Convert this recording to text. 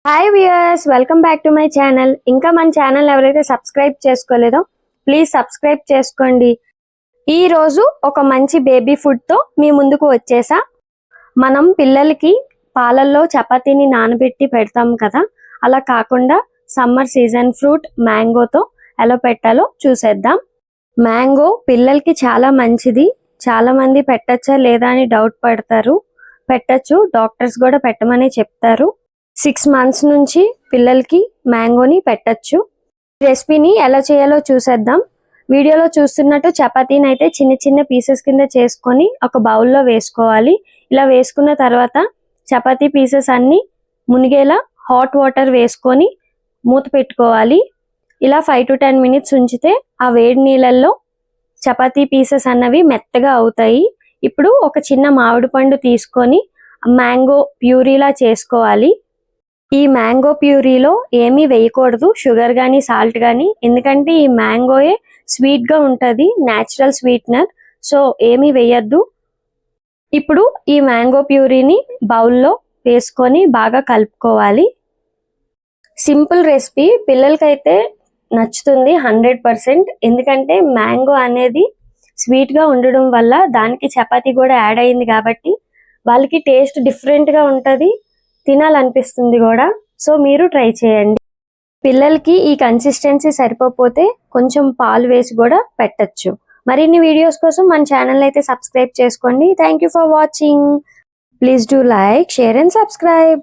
Hi viewers, welcome back to my channel. ఇంకా మన channel ఎవరైతే సబ్స్క్రైబ్ చేసుకోలేదో ప్లీజ్ సబ్స్క్రైబ్ చేసుకోండి. ఈ రోజు ఒక మంచి బేబీ ఫుడ్తో మీ ముందుకు వచ్చేసా. మనం పిల్లలకి పాలల్లో చపాతీని నానబెట్టి పెడతాం కదా, అలా కాకుండా సమ్మర్ సీజన్ ఫ్రూట్ మ్యాంగోతో ఎలా పెట్టాలో చూసేద్దాం. మ్యాంగో పిల్లలకి చాలా మంచిది. చాలా మంది పెట్టచ్చా లేదా అని డౌట్ పడతారు. పెట్టచ్చు, డాక్టర్స్ కూడా పెట్టమని చెప్తారు. 6 months నుంచి పిల్లలకి మ్యాంగోని పెట్టచ్చు. రెసిపీని ఎలా చేయాలో చూసేద్దాం. వీడియోలో చూస్తున్నట్టు చపాతీని అయితే చిన్న చిన్న పీసెస్ కింద చేసుకొని ఒక బౌల్లో వేసుకోవాలి. ఇలా వేసుకున్న తర్వాత చపాతీ పీసెస్ అన్ని మునిగేలా హాట్ వాటర్ వేసుకొని మూత పెట్టుకోవాలి. ఇలా 5 to 10 minutes ఉంచితే ఆ వేడి నీళ్ళల్లో చపాతీ పీసెస్ అన్నవి మెత్తగా అవుతాయి. ఇప్పుడు ఒక చిన్న మామిడి పండు తీసుకొని మ్యాంగో ప్యూరీలా చేసుకోవాలి. ఈ మ్యాంగో ప్యూరీలో ఏమీ వేయకూడదు, షుగర్ కానీ సాల్ట్ కానీ, ఎందుకంటే ఈ మ్యాంగోయే స్వీట్గా ఉంటుంది, న్యాచురల్ స్వీట్నర్. సో ఏమీ వేయద్దు. ఇప్పుడు ఈ మ్యాంగో ప్యూరీని బౌల్లో వేసుకొని బాగా కలుపుకోవాలి. సింపుల్ రెసిపీ, పిల్లలకైతే నచ్చుతుంది 100%. ఎందుకంటే మ్యాంగో అనేది స్వీట్గా ఉండడం వల్ల దానికి చపాతీ కూడా యాడ్ అయింది కాబట్టి వాళ్ళకి టేస్ట్ డిఫరెంట్గా ఉంటుంది, తినాలనిపిస్తుంది కూడా. సో మీరు ట్రై చేయండి. పిల్లలకి ఈ కన్సిస్టెన్సీ సరిపోతే కొంచెం పాలు వేసి కూడా పెట్టచ్చు. మరిన్ని వీడియోస్ కోసం మన ఛానల్ అయితే సబ్స్క్రైబ్ చేసుకోండి. Thank you for watching. Please do like, share and subscribe.